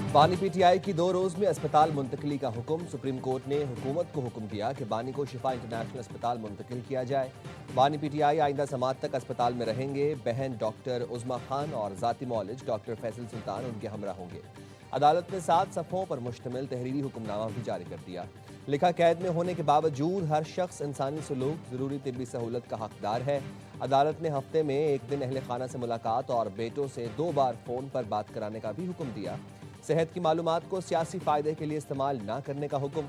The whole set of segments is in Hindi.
बानी पीटीआई की 2 रोज में अस्पताल मुंतकिली का हुक्म। सुप्रीम कोर्ट ने हुकूमत को हुक्म दिया कि बानी को शिफा इंटरनेशनल अस्पताल मुंतकिल किया जाए। बानी पीटीआई आइंदा समात तक अस्पताल में रहेंगे। बहन डॉक्टर उज़मा खान और जाती मौलिज डॉक्टर फैसल सुल्तान उनके हमरा होंगे। अदालत ने 7 सफ़ों पर मुश्तमिल तहरीरी हुक्मनामा भी जारी कर दिया। लिखा, कैद में होने के बावजूद हर शख्स इंसानी सलूक, ज़रूरी तिब्बी सहूलत का हकदार है। अदालत ने हफ्ते में 1 दिन अहले खाना से मुलाकात और बेटों से 2 बार फ़ोन पर बात कराने का भी हुक्म दिया। सेहत की मालूमात को सियासी फ़ायदे के लिए इस्तेमाल न करने का हुक्म।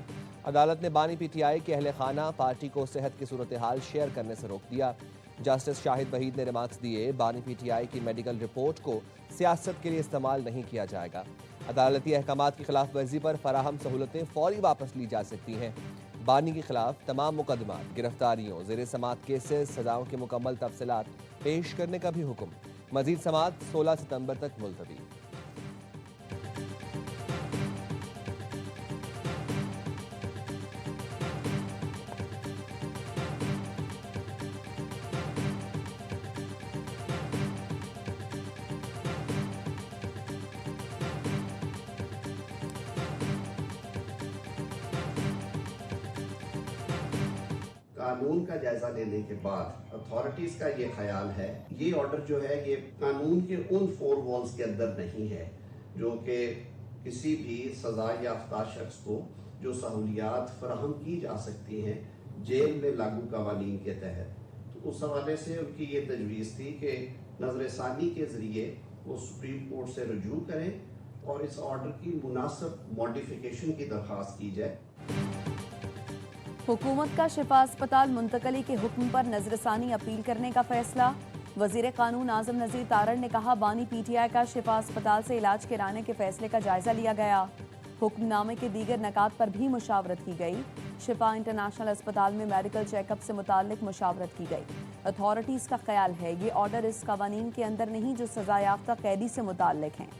अदालत ने बानी पीटीआई के अहले खाना पार्टी को सेहत की सूरत हाल शेयर करने से रोक दिया। जस्टिस शाहिद वहीद ने रिमार्क्स दिए, बानी पीटीआई की मेडिकल रिपोर्ट को सियासत के लिए इस्तेमाल नहीं किया जाएगा। अदालती अहकामात की खिलाफ वर्जी पर फराहम सहूलतें फौरी वापस ली जा सकती हैं। बानी के खिलाफ तमाम मुकदमात, गिरफ्तारियों, ज़ेर समात केसेस, सजाओं के मुकम्मल तफसीलात पेश करने का भी हुक्म। मजीद समात 16 सितंबर तक मुलतवी। कानून का जायजा लेने के बाद अथॉरिटीज का ये ख्याल है ये ऑर्डर जो है ये कानून के उन 4 वॉल्स के अंदर नहीं है जो कि किसी भी सजा याफ्ता शख्स को जो सहूलियात फराहम की जा सकती हैं जेल में लागू कवानीन के तहत। तो उस हवाले से उनकी ये तजवीज़ थी कि नज़रसानी के ज़रिए वो सुप्रीम कोर्ट से रुजू करें और इस ऑर्डर की मुनासिब मॉडिफिकेशन की दरख्वास्त की जाए। हुकूमत का शिफा अस्पताल मुंतकली के हुक्म पर नजरसानी अपील करने का फैसला। वजीर कानून आजम नजीर तारड़ ने कहा, बानी पीटीआई का शिफा अस्पताल से इलाज कराने के फैसले का जायजा लिया गया। हुक्मनामे के दीगर नकात पर भी मुशावरत की गई। शिफा इंटरनेशनल अस्पताल में मेडिकल चेकअप से मुताल्लिक मुशावरत की गई। अथॉरिटीज का ख्याल है ये ऑर्डर इस कवानीन के अंदर नहीं जो सजा याफ्ता कैदी से मुताल्लिक हैं।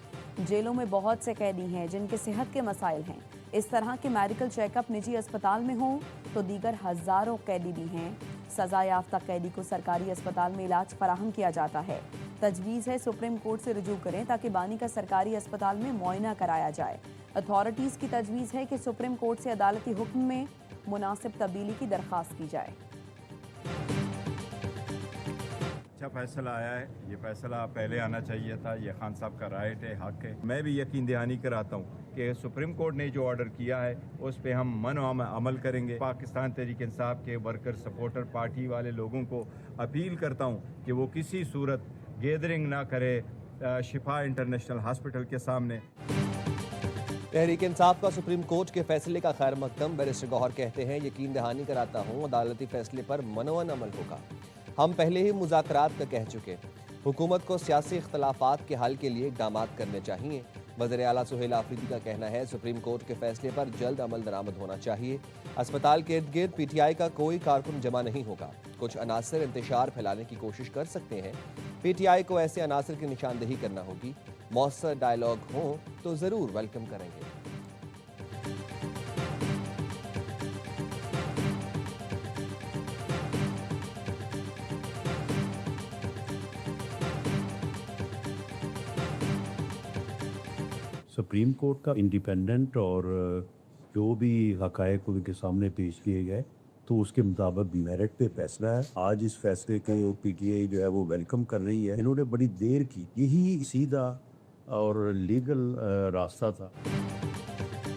जेलों में बहुत से कैदी हैं जिनके सेहत के मसाइल हैं। इस तरह के मेडिकल चेकअप निजी अस्पताल में हों तो दीगर हजारों कैदी भी हैं। सजा याफ्ता कैदी को सरकारी अस्पताल में इलाज फराहम किया जाता है। तजवीज़ है सुप्रीम कोर्ट से रुजू करें ताकि बानी का सरकारी अस्पताल में मुआयना कराया जाए। अथॉरिटीज़ की तजवीज़ है कि सुप्रीम कोर्ट से अदालती हुक्म में मुनासिब तब्दीली की दरख्वास्त की जाए। अच्छा फैसला आया है, ये फैसला पहले आना चाहिए था। ये खान साहब का राइट है, हक है। मैं भी यकीन दहानी कराता हूँ कि सुप्रीम कोर्ट ने जो ऑर्डर किया है उस पर हम अमल करेंगे। पाकिस्तान तहरीक इंसाफ के वर्कर सपोर्टर पार्टी वाले लोगों को अपील करता हूँ कि वो किसी सूरत गैदरिंग ना करे शिफा इंटरनेशनल हॉस्पिटल के सामने। तहरीक इंसाफ का सुप्रीम कोर्ट के फैसले का खैर मकदम। बैरिस्टर गौहर कहते हैं, यकीन दहानी कराता हूँ अदालती फैसले पर मनोवन अमल होगा। हम पहले ही मुज़ाकरात का कह चुके। हुकूमत को सियासी इख्तलाफात के हल के लिए इक़दाम करने चाहिए। वज़ीर आला सुहेल आफरीदी का कहना है, सुप्रीम कोर्ट के फैसले पर जल्द अमल दरामद होना चाहिए। अस्पताल के इर्द गिर्द पीटीआई का कोई कारकुन जमा नहीं होगा। कुछ अनासर इंतशार फैलाने की कोशिश कर सकते हैं। पीटीआई को ऐसे अनासर की निशानदेही करना होगी। मौसर डायलॉग हो तो ज़रूर वेलकम करेंगे। सुप्रीम कोर्ट का इंडिपेंडेंट और जो भी हक़ाइक़ उनके सामने पेश किए गए तो उसके मुताबिक मेरिट पे फैसला है। आज इस फैसले को पीटीआई जो है वो वेलकम कर रही है। इन्होंने बड़ी देर की, यही सीधा और लीगल रास्ता था।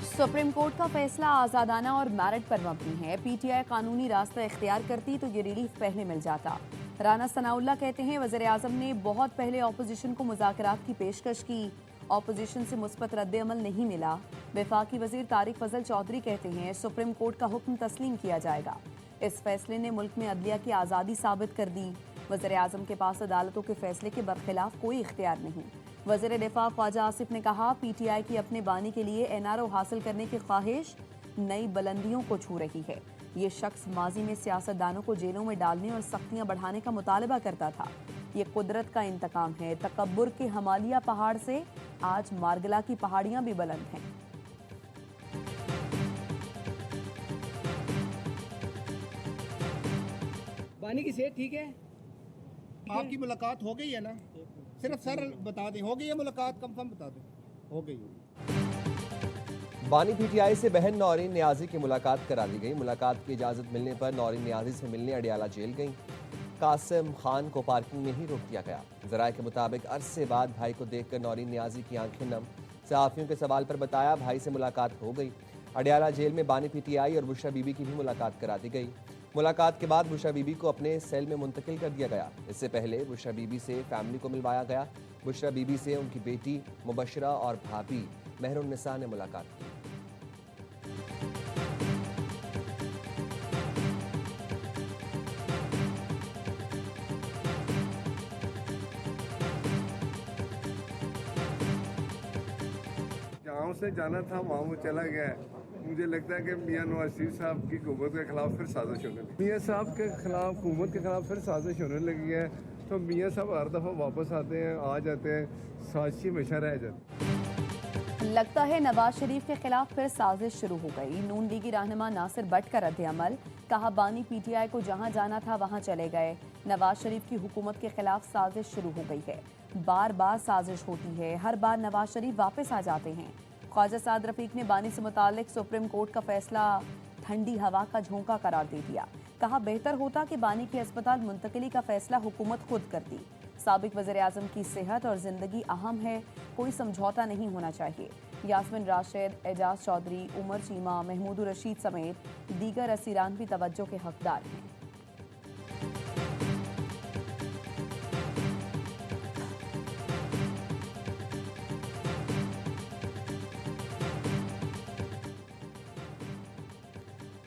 सुप्रीम कोर्ट का फैसला आज़ादाना और मेरिट पर मबनी है। पीटीआई कानूनी रास्ता इख्तियार करती तो ये रिलीफ पहले मिल जाता। राना सनाउल्लाह कहते हैं, वज़ीर आज़म ने बहुत पहले ऑपोजिशन को मुज़ाकरात की पेशकश की, ऑपोजिशन से मुस्बत रद्द अमल नहीं मिला। वफाकी वज़ीर तारिक फजल चौधरी कहते हैं, सुप्रीम कोर्ट का हुक्म तस्लीम किया जाएगा। इस फैसले ने मुल्क में अदलिया की आज़ादी साबित कर दी। वज़ीर आज़म के पास अदालतों के फैसले के बरखिलाफ कोई इख्तियार नहीं। वज़ीर दिफा ख्वाजा आसिफ ने कहा, पीटीआई की अपने बानी के लिए एनआरओ हासिल करने की ख्वाहिश नई बुलंदियों को छू रही है। ये शख्स माजी में सियासतदानों को जेलों में डालने और सख्तियां बढ़ाने का मुतालबा करता था। ये कुदरत का इंतकाम है। तकब्बुर के हिमालय पहाड़ से आज मार्गला की पहाड़ियां भी बुलंद हैं। बानी की सेहत ठीक है? आपकी मुलाकात हो गई है ना? सिर्फ सर बता दें, हो गई है मुलाकात? कंफर्म बता दें, हो गई है। बानी पीटीआई से बहन नौरीन नियाजी की मुलाकात करा दी गई। मुलाकात की इजाजत मिलने पर नौरीन नियाजी से मिलने अडियाला जेल गई। कासिम खान को पार्किंग में ही रोक दिया गया। जराये के मुताबिक अरसे बाद भाई को देखकर नौरीन नियाजी की आंखें नम। सहाफियों के सवाल पर बताया भाई से मुलाकात हो गई। अडियाला जेल में बानी पीटीआई और बुशरा बीबी की भी मुलाकात करा दी गई। मुलाकात के बाद बुशरा बीबी को अपने सेल में मुंतकिल कर दिया गया। इससे पहले बुशरा बीबी से फैमिली को मिलवाया गया। बुशरा बीबी से उनकी बेटी मुबशरा और भाभी मेहरुन्निसा ने मुलाकात की। गाँव से जाना था वहाँ वो चला गया है। मुझे लगता है कि मियाँ नवाज शरीफ साहब की हुकूमत के खिलाफ फिर साजिश होने लगी। मियाँ साहब के खिलाफ हुकूमत के खिलाफ फिर साजिश होने लगी है, तो मियाँ साहब हर दफ़ा वापस आते हैं, आ जाते हैं, साजिश हमेशा रह जाती। लगता है नवाज शरीफ के खिलाफ फिर साजिश शुरू हो गई। नून लीगी रहनुमा नासिर भट्ट का रद्द-ए-अमल, कहा बानी पीटीआई को जहां जाना था वहां चले गए। नवाज शरीफ की हुकूमत के खिलाफ साजिश शुरू हो गई है। बार बार साजिश होती है, हर बार नवाज शरीफ वापस आ जाते हैं। ख्वाजा साद रफीक ने बानी से मुतालिक सुप्रीम कोर्ट का फैसला ठंडी हवा का झोंका करार दे दिया। कहा बेहतर होता कि बानी की अस्पताल मुंतकिली का फैसला हुकूमत खुद करती। साबिक वज़ीर-ए-आज़म की सेहत और जिंदगी अहम है, कोई समझौता नहीं होना चाहिए। यास्मिन राशिद, एजाज चौधरी, उमर चीमा, महमूद रशीद समेत दीगर असीरान भी तवज्जो के हकदार हैं।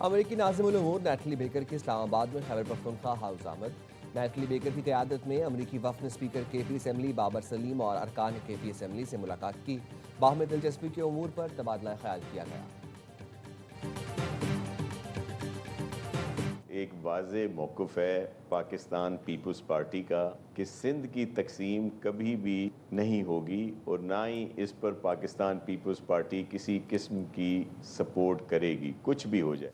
अमेरिकी नाज़िमुल उमूर नैटली बेकर की इस्लामाबाद में खैबर पख्तूनख्वा हाउस आमद। नैटली बेकर की क़यादत में अमेरिकी वफ़द ने speaker KP assembly Babar Saleem और अरकान केपी असम्बली से मुलाकात की। बाहमी दिलचस्पी के उमूर पर तबादला ख्याल किया गया। एक वाज़े मौक़िफ़ है पाकिस्तान पीपल्स पार्टी का कि सिंध की तकसीम कभी भी नहीं होगी और ना ही इस पर पाकिस्तान पीपल्स पार्टी किसी किस्म की सपोर्ट करेगी, कुछ भी हो जाए।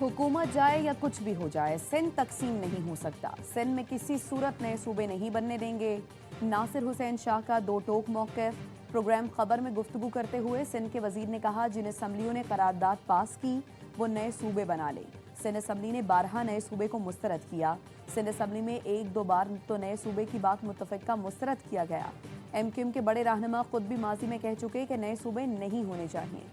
हुकूमत जाए या कुछ भी हो जाए, सिंध तकसीम नहीं हो सकता। सिंध में किसी सूरत नए सूबे नहीं बनने देंगे। नासिर हुसैन शाह का दो टोक मौक़िफ़। प्रोग्राम खबर में गुफ्तगू करते हुए सिंध के वजीर ने कहा जिन असम्बलियों ने करारदाद पास की वो नए सूबे बना लें। सिंध असम्बली ने 12 नए सूबे को मुस्तरद किया। सिंध असम्बली में 1-2 बार तो नए सूबे की बात मुत्तफ़िक़ा मुस्तरद किया गया। MQM के बड़े रहनुमा खुद भी माजी में कह चुके कि नए सूबे नहीं होने चाहिए।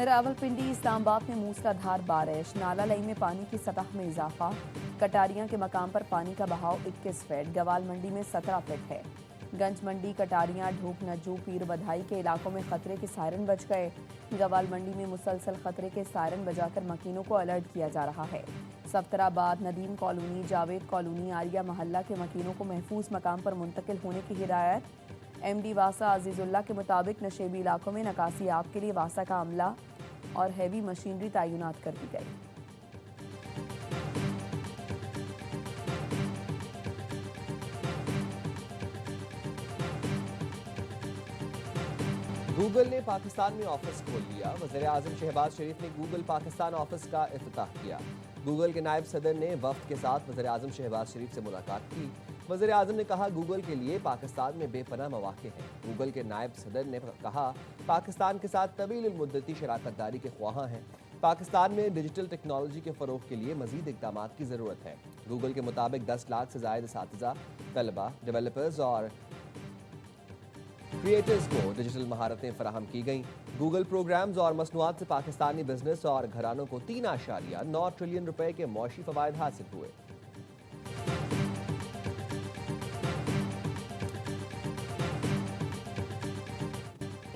रावलपिंडी इस्लामाबाद में मूसलाधार बारिश, नाला लई में पानी की सतह में इजाफा। कटारियां के मकाम पर पानी का बहाव 21 फीट, गवाल मंडी में 17 फीट है। गंज मंडी, कटारियां, ढूक नज्जू, पीर बधाई के इलाकों में खतरे के सायरन बज गए। गवाल मंडी में मुसलसल खतरे के सायरन बजाकर मकीनों को अलर्ट किया जा रहा है। सफ्तराबाद, नदीम कॉलोनी, जावेद कॉलोनी, आरिया महल्ला के मकीनों को महफूज मकाम पर मुंतकिल होने की हिदायत। MD वासा अजीजुल्ला के मुताबिक नशेबी इलाकों में नकासी आग के लिए वासा का अमला और हैवी मशीनरी तैनात कर दी गई। गूगल ने पाकिस्तान में ऑफिस खोल लिया। वज़ीर-ए-आज़म शहबाज शरीफ ने गूगल पाकिस्तान ऑफिस का इफ्तिताह किया। गूगल के नायब सदर ने वफ्द के साथ वज़ीर-ए-आज़म शहबाज शरीफ से मुलाकात की। वज़ीर-ए-आज़म ने कहा गूगल के लिए पाकिस्तान में बेपनाह मौक़े हैं। गूगल के नायब सदर ने कहा पाकिस्तान के साथ तवील मुद्दती शराकत दारी के ख्वाहां हैं। पाकिस्तान में डिजिटल टेक्नोलॉजी के फ़रोग़ के लिए मज़ीद इक़दामात की ज़रूरत है। गूगल के मुताबिक 10 लाख से ज़ायद असातिज़ा, तलबा, डेवलपर्स और क्रिएटर्स को डिजिटल महारतें फराहम की गईं। गूगल प्रोग्राम्स और मसनूआत से पाकिस्तानी बिजनेस और घरानों को 3.9 ट्रिलियन रुपए के मौशी फ़वाइद हासिल हुए।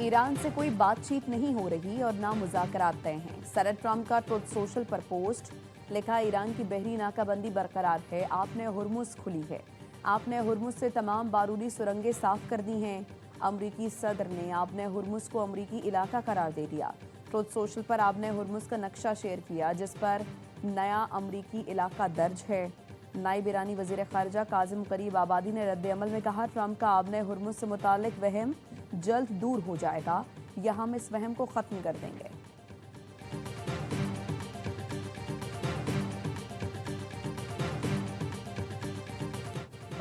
ईरान से कोई बातचीत नहीं हो रही और ना मुज़ाकरात तय हैं। सदर ट्रंप का ट्रुथ सोशल पर पोस्ट, लिखा ईरान की बहरी नाकाबंदी बरकरार है। आपने हुर्मुज़ खुली है। आपने हुर्मुज़ से तमाम बारूदी सुरंगें साफ कर दी हैं। अमरीकी सदर ने आपने हुर्मुज़ को अमरीकी इलाका करार दे दिया। ट्रुथ सोशल पर आपने हुर्मुज़ का नक्शा शेयर किया जिस पर नया अमरीकी इलाका दर्ज है। नायब ईरानी वज़ीर ख़ारिजा काज़िम ग़रीब आबादी ने रद्द-ए-अमल में कहा ट्रंप का आपने हुर्मुज़ से मुताल्लिक़ वहम जल्द दूर हो जाएगा या हम इस वहम को ख़त्म कर देंगे।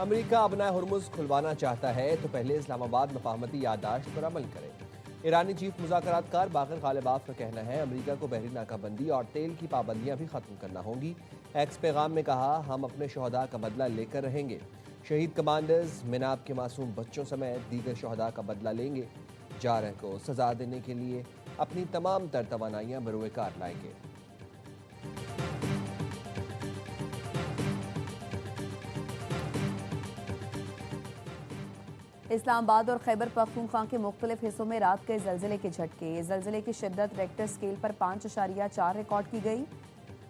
अमेरिका अपना हुर्मुज़ खुलवाना चाहता है तो पहले इस्लामाबाद मफाहमती याददाश्त पर अमल करे। ईरानी चीफ मुज़ाकरातकार बाक़िर ग़ालिबाफ का कहना है अमेरिका को बहरी नाकाबंदी और तेल की पाबंदियां भी ख़त्म करना होंगी। एक्स पैगाम में कहा, हम अपने शहदा का बदला लेकर रहेंगे। शहीद कमांडर्स, मिनाब के मासूम बच्चों समेत दीगर शहदा का बदला लेंगे। जारह को सजा देने के लिए अपनी तमाम तर तवानाइयाँ बरोए कार लाएंगे। इस्लामाबाद और खैबर पख्तूनख्वा के मुख्तलिफ हिस्सों में रात के जलजिले के झटके। जलजिले की शिद्दत रेक्टर स्केल पर 5.4 रिकॉर्ड की गई।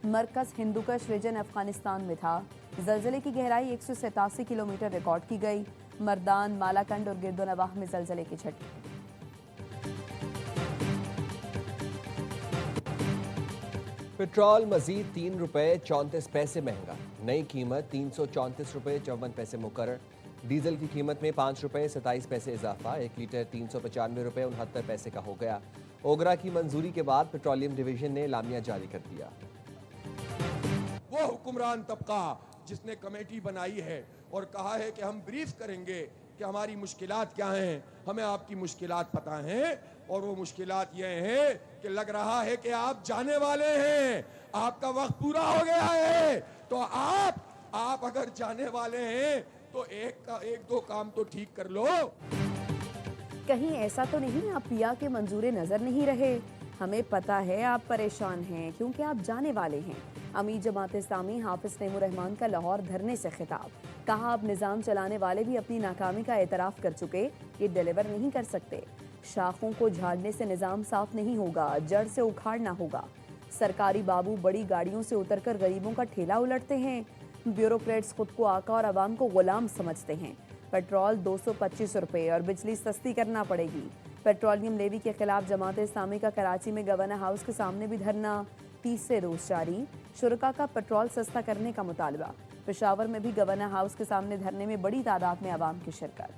मरकज हिंदुकश रीजन अफगानिस्तान में था। जलजिले की गहराई 187 किलोमीटर रिकॉर्ड की गई। मर्दान, मालाकंड और गिरदोनवाह में जलजिले के झटके। पेट्रोल मजीद ₹3.34 महंगा। नई कीमत ₹334.54 मुकर्रर। डीजल की कीमत में ₹5.27 इजाफा। 1 लीटर ₹395.69 का हो गया। ओगरा की मंजूरी के बाद पेट्रोलियम डिवीजन ने लामिया जारी कर दिया। वो हुक्मरान तबका जिसने कमेटी बनाई है और कहा है कि हम ब्रीफ करेंगे कि हमारी मुश्किलात क्या हैं, हमें आपकी मुश्किलात पता हैं, और वो मुश्किलात ये हैं कि लग रहा है कि आप जाने वाले हैं, आपका वक्त पूरा हो गया है, तो आप अगर जाने वाले हैं तो एक दो काम तो ठीक कर लो। कहीं ऐसा तो नहीं आप पिया के मंजूरे नजर नहीं रहे? हमें पता है आप परेशान हैं क्योंकि आप जाने वाले हैं। अमीर जमात इस्लामी हाफिज नईमुर रहमान का लाहौर धरने से खिताब। कहा, अब निज़ाम चलाने वाले भी अपनी नाकामी का एतराफ़ कर चुके, ये डिलीवर नहीं कर सकते। शाखों को झाड़ने से निज़ाम साफ नहीं होगा, जड़ से उखाड़ना होगा। सरकारी बाबू बड़ी गाड़ियों से उतरकर गरीबों का ठेला उलटते हैं। ब्यूरोक्रेट्स खुद को आका और आवाम को गुलाम समझते हैं। पेट्रोल 225 रुपये और बिजली सस्ती करना पड़ेगी। पेट्रोलियम लेवी के खिलाफ जमात इस्लामी का कराची में गवर्नर हाउस के सामने भी धरना 30 रोज जारी। शुरका का पेट्रोल सस्ता करने का मुतालबा। पेशावर में भी गवर्नर हाउस के सामने धरने में बड़ी तादाद में आवाम की शिरकत।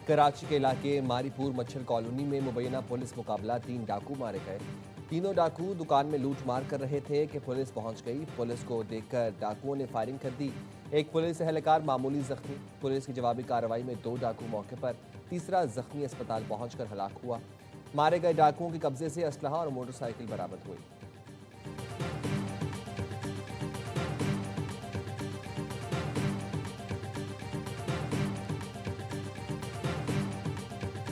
कराची के इलाके मारीपुर मच्छर कॉलोनी में मुबैना पुलिस मुकाबला। 3 डाकू मारे गए। तीनों डाकू दुकान में लूट मार कर रहे थे कि पुलिस पहुंच गई। पुलिस को देखकर डाकुओं ने फायरिंग कर दी। एक पुलिस एहलकार मामूली जख्मी। पुलिस की जवाबी कार्रवाई में 2 डाकू मौके पर, तीसरा जख्मी अस्पताल पहुंचकर हलाक हुआ। मारे गए डाकुओं के कब्जे से असलहा और मोटरसाइकिल बरामद हुई।